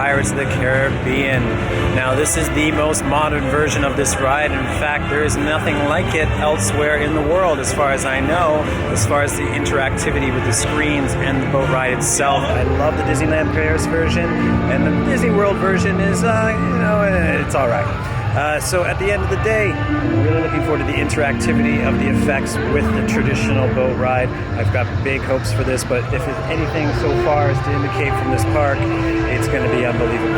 Pirates of the Caribbean. Now this is the most modern version of this ride. In fact, there is nothing like it elsewhere in the world as far as I know, as far as the interactivity with the screens and the boat ride itself. I love the Disneyland Paris version, and the Disney World version is, it's alright. So at the end of the day, I'm really looking forward to the interactivity of the effects with the traditional boat ride. I've got big hopes for this, but if anything so far is to indicate from this park, it's going to be unbelievable.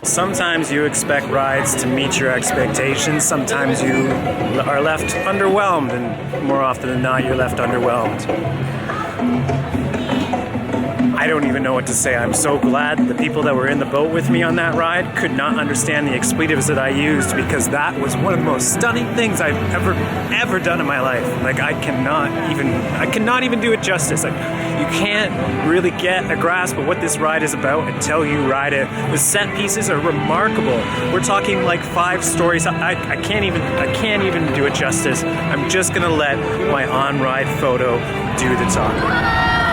Sometimes you expect rides to meet your expectations. Sometimes you are left underwhelmed, and more often than not, you're left underwhelmed. I don't even know what to say. I'm so glad the people that were in the boat with me on that ride could not understand the expletives that I used, because that was one of the most stunning things I've ever done in my life. Like, I cannot even do it justice. Like, you can't really get a grasp of what this ride is about until you ride it. The set pieces are remarkable. We're talking like 5 stories. I can't even do it justice. I'm just gonna let my on-ride photo do the talking.